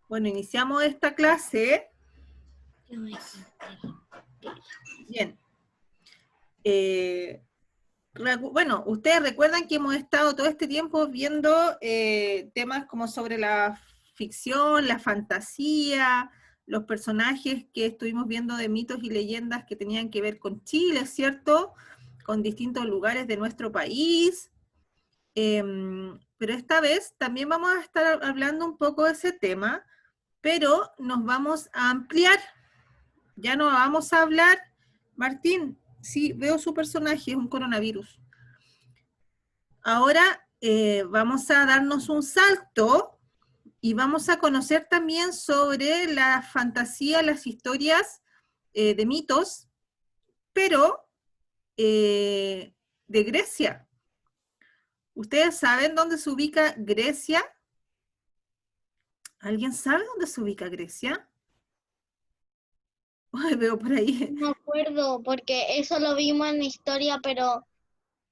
Bueno, iniciamos esta clase. Bien. Bueno, ustedes recuerdan que hemos estado todo este tiempo viendo temas como sobre la ficción, la fantasía, los personajes que estuvimos viendo de mitos y leyendas que tenían que ver con Chile, ¿cierto? Con distintos lugares de nuestro país. Pero esta vez también vamos a estar hablando un poco de ese tema, pero nos vamos a ampliar. Ya no vamos a hablar, Martín, sí, veo su personaje, es un coronavirus. Ahora vamos a darnos un salto y vamos a conocer también sobre la fantasía, las historias de mitos, pero de Grecia. ¿Ustedes saben dónde se ubica Grecia? ¿Alguien sabe dónde se ubica Grecia? Ay, veo por ahí. No me acuerdo, porque eso lo vimos en historia, pero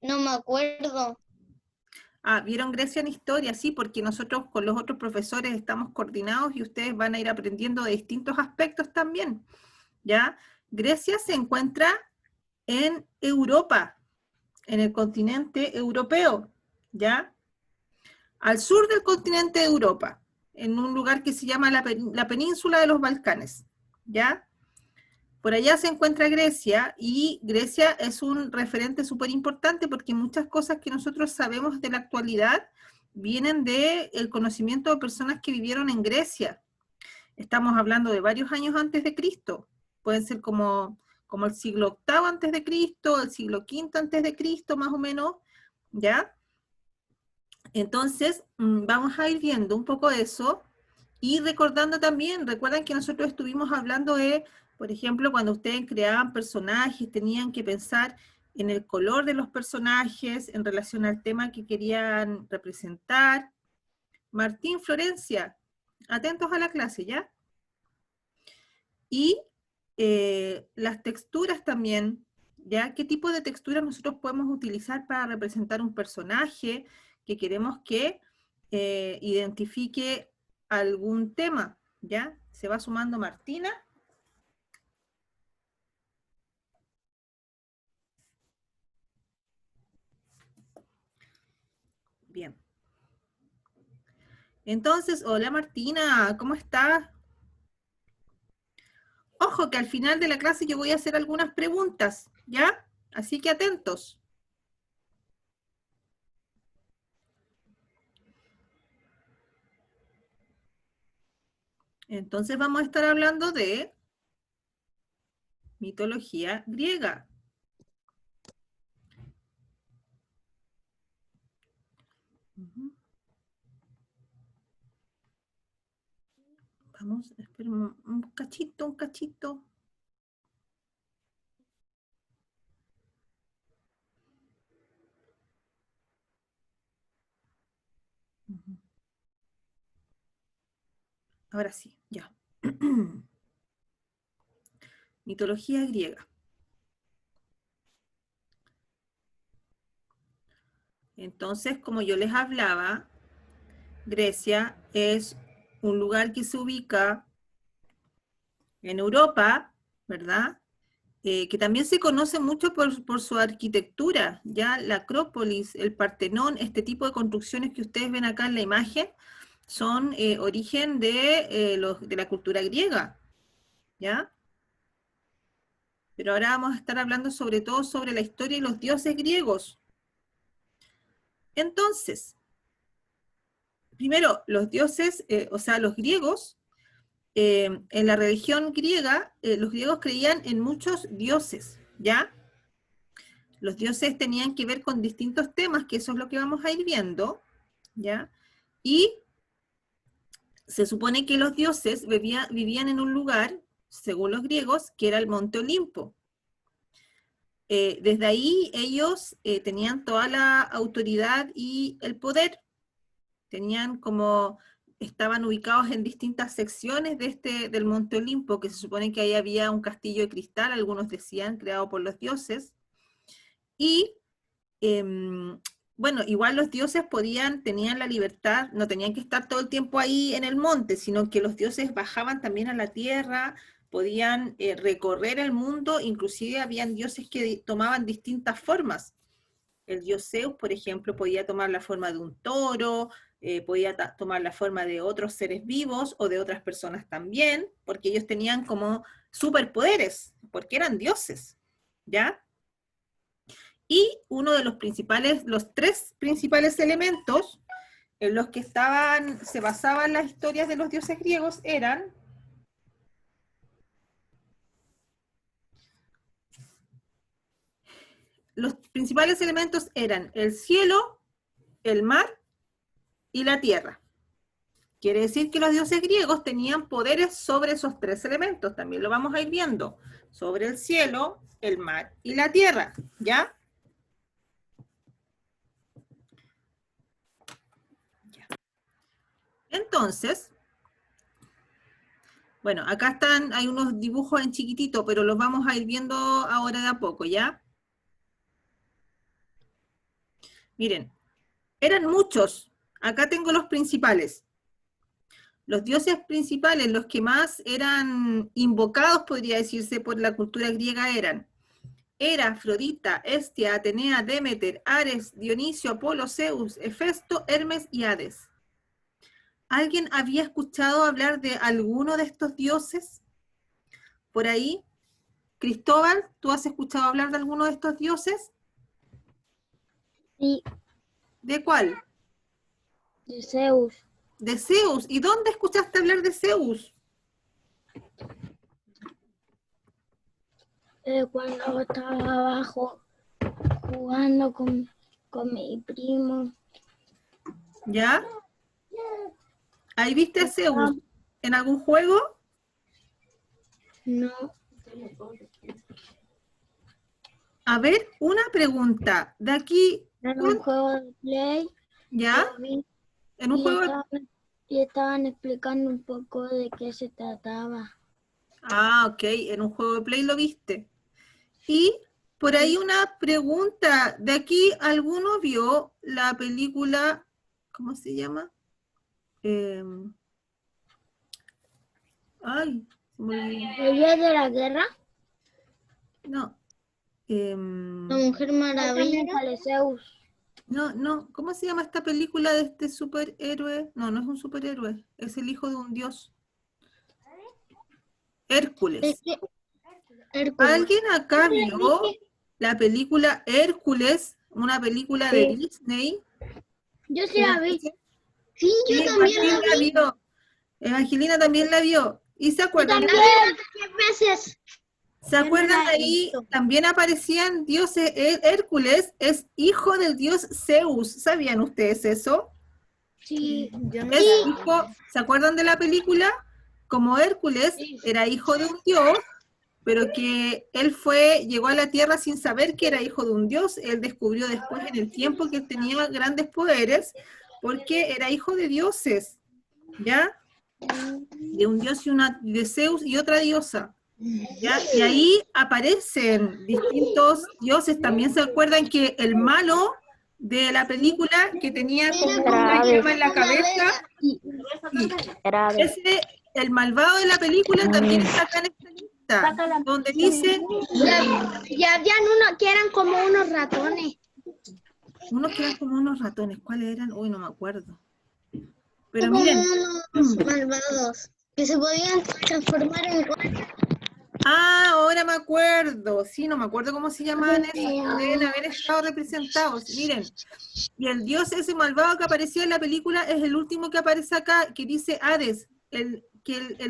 no me acuerdo. Ah, ¿vieron Grecia en historia? Sí, porque nosotros con los otros profesores estamos coordinados y ustedes van a ir aprendiendo de distintos aspectos también, ¿ya? Grecia se encuentra en Europa, en el continente europeo, ¿ya? Al sur del continente de Europa, en un lugar que se llama la península de los Balcanes, ¿ya? Por allá se encuentra Grecia y Grecia es un referente súper importante porque muchas cosas que nosotros sabemos de la actualidad vienen del conocimiento de personas que vivieron en Grecia. Estamos hablando de varios años antes de Cristo. Pueden ser como el siglo octavo antes de Cristo, el siglo quinto antes de Cristo, más o menos, ¿ya? Entonces, vamos a ir viendo un poco eso y recordando también, recuerdan que nosotros estuvimos hablando de, por ejemplo, cuando ustedes creaban personajes, tenían que pensar en el color de los personajes en relación al tema que querían representar. Martín, Florencia, atentos a la clase, ¿ya? Y las texturas también, ¿ya? ¿Qué tipo de texturas nosotros podemos utilizar para representar un personaje que queremos que identifique algún tema, ¿ya? Se va sumando Martina. Bien. Entonces, hola Martina, ¿cómo estás? Ojo que al final de la clase yo voy a hacer algunas preguntas, ¿ya? Así que atentos. Entonces vamos a estar hablando de mitología griega. Uh-huh. Vamos, espera un cachito, un cachito. Uh-huh. Ahora sí, ya. Mitología griega. Entonces, como yo les hablaba, Grecia es un lugar que se ubica en Europa, ¿verdad? Que también se conoce mucho por su arquitectura, ya la Acrópolis, el Partenón, este tipo de construcciones que ustedes ven acá en la imagen, son origen de la cultura griega, ¿ya? Pero ahora vamos a estar hablando sobre todo sobre la historia y los dioses griegos. Entonces, primero, los dioses, o sea, los griegos, en la religión griega, los griegos creían en muchos dioses, ¿ya? Los dioses tenían que ver con distintos temas, que eso es lo que vamos a ir viendo, ¿ya? Y se supone que los dioses vivían en un lugar, según los griegos, que era el Monte Olimpo. Desde ahí ellos tenían toda la autoridad y el poder, tenían como, estaban ubicados en distintas secciones del Monte Olimpo, que se supone que ahí había un castillo de cristal, algunos decían, creado por los dioses, y Bueno, igual los dioses tenían la libertad, no tenían que estar todo el tiempo ahí en el monte, sino que los dioses bajaban también a la tierra, podían recorrer el mundo, inclusive habían dioses que tomaban distintas formas. El dios Zeus, por ejemplo, podía tomar la forma de un toro, podía tomar la forma de otros seres vivos o de otras personas también, porque ellos tenían como superpoderes, porque eran dioses, ¿ya? Y uno de los tres principales elementos en los que se basaban las historias de los dioses griegos eran los principales elementos eran el cielo, el mar y la tierra. Quiere decir que los dioses griegos tenían poderes sobre esos tres elementos, también lo vamos a ir viendo, sobre el cielo, el mar y la tierra, ¿ya? Entonces, bueno, acá hay unos dibujos en chiquitito, pero los vamos a ir viendo ahora de a poco, ¿ya? Miren, eran muchos. Acá tengo los principales. Los dioses principales, los que más eran invocados, podría decirse, por la cultura griega eran Hera, Afrodita, Hestia, Atenea, Demeter, Ares, Dionisio, Apolo, Zeus, Hefesto, Hermes y Hades. ¿Alguien había escuchado hablar de alguno de estos dioses? Por ahí, Cristóbal, ¿tú has escuchado hablar de alguno de estos dioses? Sí, ¿De cuál? de Zeus. De Zeus. ¿Y dónde escuchaste hablar de Zeus? Cuando estaba abajo jugando con mi primo. ¿Ya? ¿Ahí viste a Zeus Ah, en algún juego? no, A ver, una pregunta. De aquí, era un juego de Play. ¿ya? Lo vi En un y juego... estaban explicando un poco de qué se trataba. Ah, ok, en un juego de Play lo viste. Y por ahí una pregunta. De aquí, ¿alguno vio la película, ¿cómo se llama? Ay, se me olvidó. ¿El día de la guerra? No. La Mujer Maravilla. Sale Zeus. No, ¿cómo se llama esta película de este superhéroe? No, no es un superhéroe, es el hijo de un dios. ¿De Hércules. qué? Hércules. ¿Alguien acá vio la película Hércules, una película de Sí. Disney? Yo sí la vi. Sí, Sí, yo también Martín la vi. vio. Evangelina también la vio. ¿Y se Yo acuerdan? también. 10 veces. ¿Se Yo no acuerdan la de he ahí? visto. También aparecían dioses. Hércules es hijo del dios Zeus. ¿Sabían ustedes eso? Sí. Yo no Es la vi. hijo, ¿se acuerdan de la película? Como Hércules Sí. era hijo de un dios, pero que él llegó a la tierra sin saber que era hijo de un dios. Él descubrió después en el tiempo que él tenía grandes poderes, porque era hijo de dioses, ¿ya? De un dios de Zeus y otra diosa. ¿Ya? Y ahí aparecen distintos dioses. También se acuerdan que el malo de la película, que tenía como una llama en la cabeza, Sí. Era de... ese, el malvado de la película también está acá en esta lista, donde dice, Y habían unos que eran como unos ratones. unos que eran como unos ratones, ¿cuáles eran? Uy, no me acuerdo. Pero Como miren, unos malvados que se podían transformar en ahora me acuerdo, sí, no me acuerdo cómo se llamaban esos, pero deben haber estado representados. Miren, y el dios ese malvado que aparecía en la película es el último que aparece acá, que dice Hades, el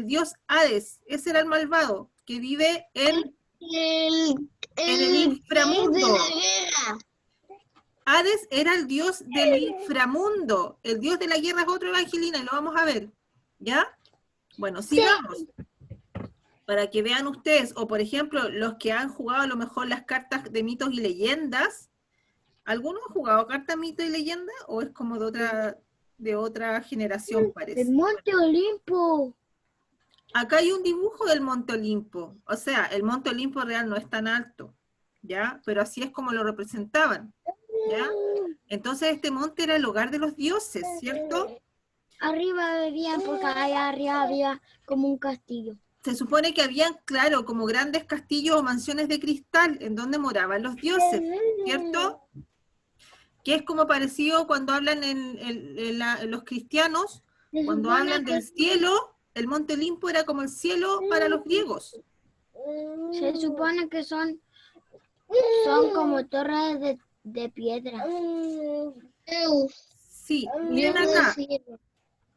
dios Hades, ese era el malvado, que vive en el el rey de inframundo. la guerra. Hades era el dios del inframundo. El dios de la guerra es otro, Evangelina, y lo vamos a ver. ¿Ya? Bueno, sigamos. Para que vean ustedes, o por ejemplo, los que han jugado a lo mejor las cartas de mitos y leyendas. ¿Alguno ha jugado cartas, mitos y leyendas? ¿O es como de otra generación, parece? El Monte Olimpo. Acá hay un dibujo del Monte Olimpo. O sea, el Monte Olimpo real no es tan alto, ¿ya? Pero así es como lo representaban. ¿ya? Entonces este monte era el hogar de los dioses, ¿cierto? Arriba vivían porque allá arriba había como un castillo. Se supone que habían, claro, como grandes castillos o mansiones de cristal en donde moraban los dioses, ¿cierto? Que es como parecido cuando hablan en los cristianos, cuando hablan del cielo, el monte Olimpo era como el cielo para los griegos. Se supone que son como torres de piedra. Sí, miren acá.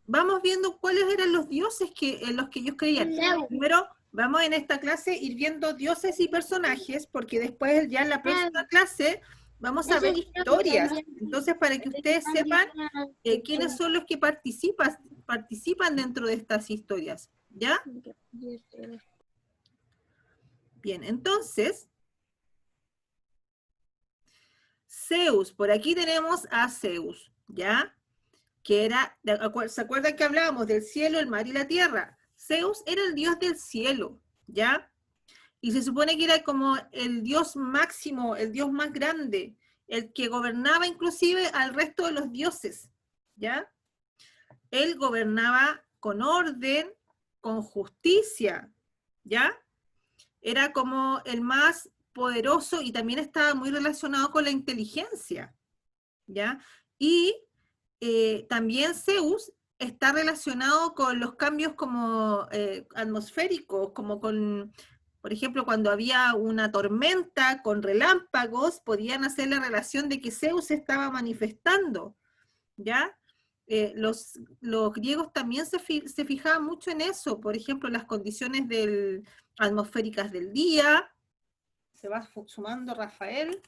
Vamos viendo cuáles eran los dioses en los que ellos creían. Primero, vamos en esta clase ir viendo dioses y personajes, porque después ya en la próxima clase vamos a ver historias. Entonces, para que ustedes sepan quiénes son los que participan dentro de estas historias. ¿Ya? Bien, entonces, Zeus, por aquí tenemos a Zeus, ¿ya? Que era, ¿se acuerdan que hablábamos del cielo, el mar y la tierra? Zeus era el dios del cielo, ¿ya? Y se supone que era como el dios máximo, el dios más grande, el que gobernaba inclusive al resto de los dioses, ¿ya? Él gobernaba con orden, con justicia, ¿ya? Era como el más poderoso y también estaba muy relacionado con la inteligencia, ¿ya? Y también Zeus está relacionado con los cambios como atmosféricos, como con, por ejemplo, cuando había una tormenta con relámpagos, podían hacer la relación de que Zeus se estaba manifestando, ¿ya? Los griegos también se fijaban mucho en eso, por ejemplo, las condiciones atmosféricas del día. Se va sumando Rafael.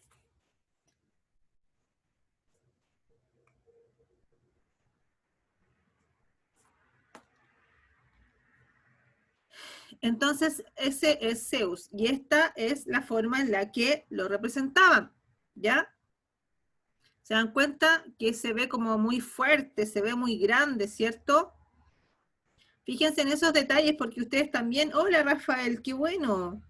Entonces, ese es Zeus, y esta es la forma en la que lo representaban, ¿ya? ¿Se dan cuenta que se ve como muy fuerte, se ve muy grande, ¿cierto? Fíjense en esos detalles porque ustedes también, hola Rafael, qué bueno.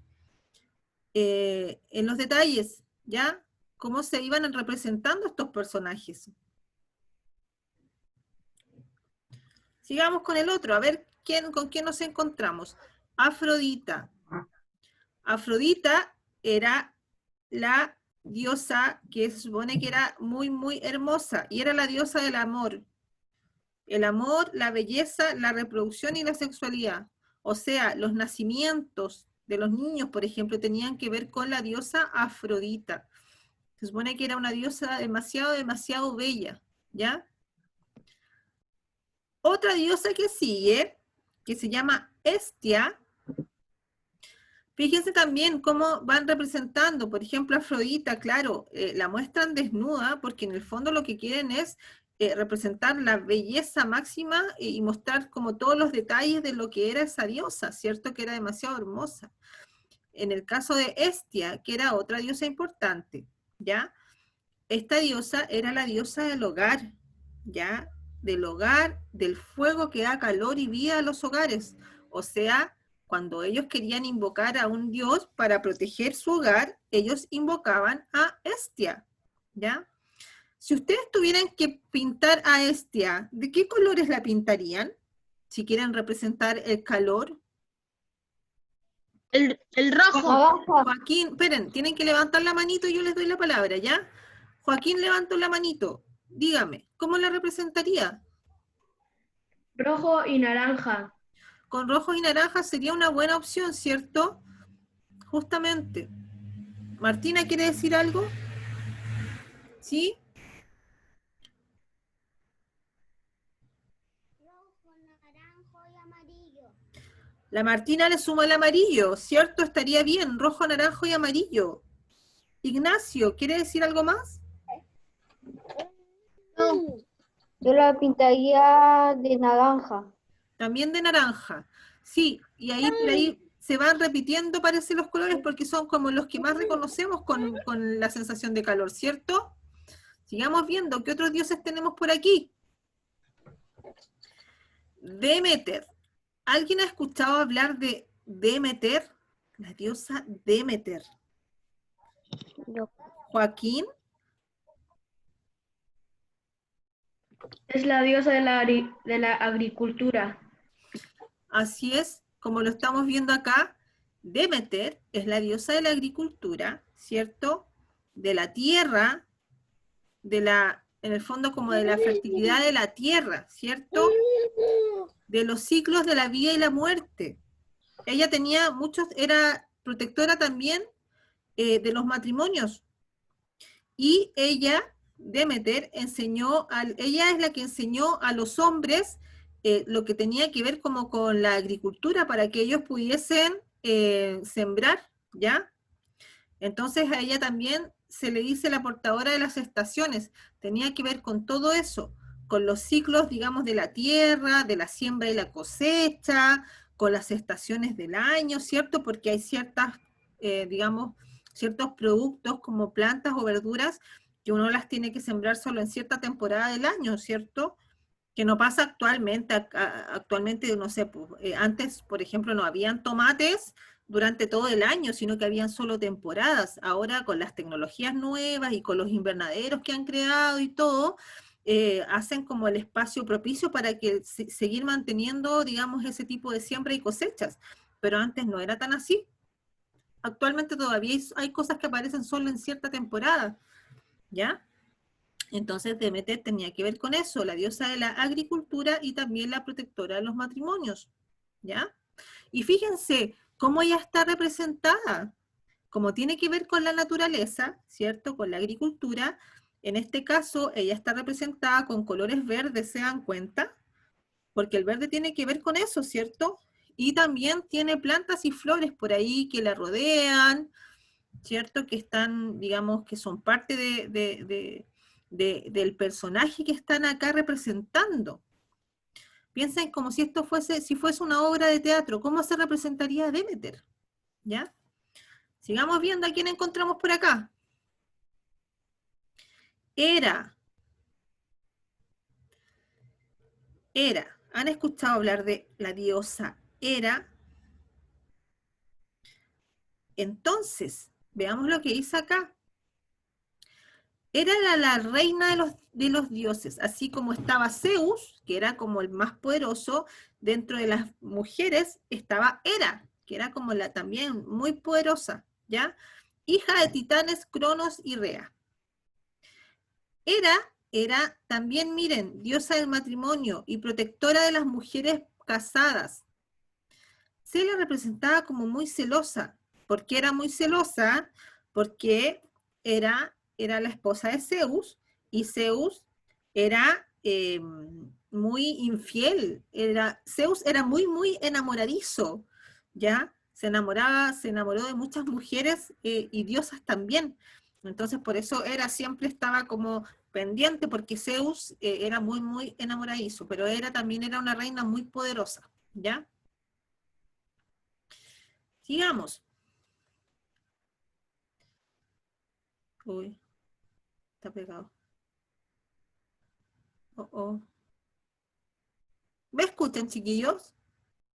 En los detalles, ¿ya? Cómo se iban representando estos personajes. Sigamos con el otro, a ver con quién nos encontramos. Afrodita. Afrodita era la diosa que se supone que era muy, muy hermosa, y era la diosa del amor. El amor, la belleza, la reproducción y la sexualidad. O sea, los nacimientos de los niños, por ejemplo, tenían que ver con la diosa Afrodita. Se supone que era una diosa demasiado, demasiado bella, ¿ya? Otra diosa que sigue, que se llama Hestia. Fíjense también cómo van representando, por ejemplo, Afrodita, claro, la muestran desnuda porque en el fondo lo que quieren es representar la belleza máxima y mostrar como todos los detalles de lo que era esa diosa, ¿cierto? Que era demasiado hermosa. En el caso de Hestia, que era otra diosa importante, ¿ya? Esta diosa era la diosa del hogar, ¿ya? Del hogar, del fuego que da calor y vida a los hogares. O sea, cuando ellos querían invocar a un dios para proteger su hogar, ellos invocaban a Hestia, ¿ya? Si ustedes tuvieran que pintar a Hestia, ¿de qué colores la pintarían? Si quieren representar el calor. El rojo. Joaquín, esperen, tienen que levantar la manito y yo les doy la palabra, ¿ya? Joaquín levantó la manito. Dígame, ¿cómo la representaría? Rojo y naranja. Con rojo y naranja sería una buena opción, ¿cierto? Justamente. Martina, ¿quiere decir algo? ¿Sí? Rojo, naranjo y amarillo. La Martina le suma el amarillo, ¿cierto? Estaría bien, rojo, naranjo y amarillo. Ignacio, ¿quiere decir algo más? No. Yo la pintaría de naranja. También de naranja. Sí, y ahí por ahí se van repitiendo, parece, los colores porque son como los que más reconocemos con la sensación de calor, ¿cierto? Sigamos viendo, ¿qué otros dioses tenemos por aquí? Demeter. ¿Alguien ha escuchado hablar de Demeter? La diosa Demeter. Yo. Joaquín. Es la diosa de la agricultura. Así es, como lo estamos viendo acá, Demeter es la diosa de la agricultura, ¿cierto? De la tierra, en el fondo como de la fertilidad de la tierra, ¿cierto? De los ciclos de la vida y la muerte. Ella tenía era protectora también de los matrimonios. Y ella, Demeter, ella es la que enseñó a los hombres lo que tenía que ver como con la agricultura para que ellos pudiesen sembrar, ¿ya? Entonces a ella también se le dice la portadora de las estaciones, tenía que ver con todo eso, con los ciclos, digamos, de la tierra, de la siembra y la cosecha, con las estaciones del año, ¿cierto? Porque hay digamos, ciertos productos como plantas o verduras que uno las tiene que sembrar solo en cierta temporada del año, ¿cierto? Que no pasa actualmente. Actualmente, no sé, pues, antes, por ejemplo, no habían tomates durante todo el año, sino que habían solo temporadas. Ahora, con las tecnologías nuevas y con los invernaderos que han creado y todo, hacen como el espacio propicio para que seguir manteniendo, digamos, ese tipo de siembra y cosechas. Pero antes no era tan así. Actualmente todavía hay cosas que aparecen solo en cierta temporada, ¿ya? Entonces Demeter tenía que ver con eso, la diosa de la agricultura y también la protectora de los matrimonios, ¿ya? Y fíjense cómo ella está representada, como tiene que ver con la naturaleza, ¿cierto? Con la agricultura, en este caso ella está representada con colores verdes, ¿se dan cuenta? Porque el verde tiene que ver con eso, ¿cierto? Y también tiene plantas y flores por ahí que la rodean, ¿cierto? Que están, digamos, que son parte del personaje que están acá representando. Piensen como si fuese una obra de teatro, ¿cómo se representaría Demeter? ¿Ya? Sigamos viendo a quién encontramos por acá. Hera. Hera. ¿Han escuchado hablar de la diosa Hera? Entonces, veamos lo que dice acá. Era la reina de los dioses, así como estaba Zeus, que era como el más poderoso, dentro de las mujeres estaba Hera, que era como la también muy poderosa, ¿ya? Hija de titanes Cronos y Rea. Hera era también, miren, diosa del matrimonio y protectora de las mujeres casadas. Se la representaba como muy celosa. ¿Por qué era muy celosa? Porque era la esposa de Zeus y Zeus era muy infiel. Zeus era muy, muy enamoradizo, ¿ya? Se enamoró de muchas mujeres y diosas también. Entonces por eso siempre estaba como pendiente porque Zeus era muy, muy enamoradizo, pero también era una reina muy poderosa, ¿ya? Sigamos. Uy, está pegado. Oh, oh. ¿Me escuchan, chiquillos?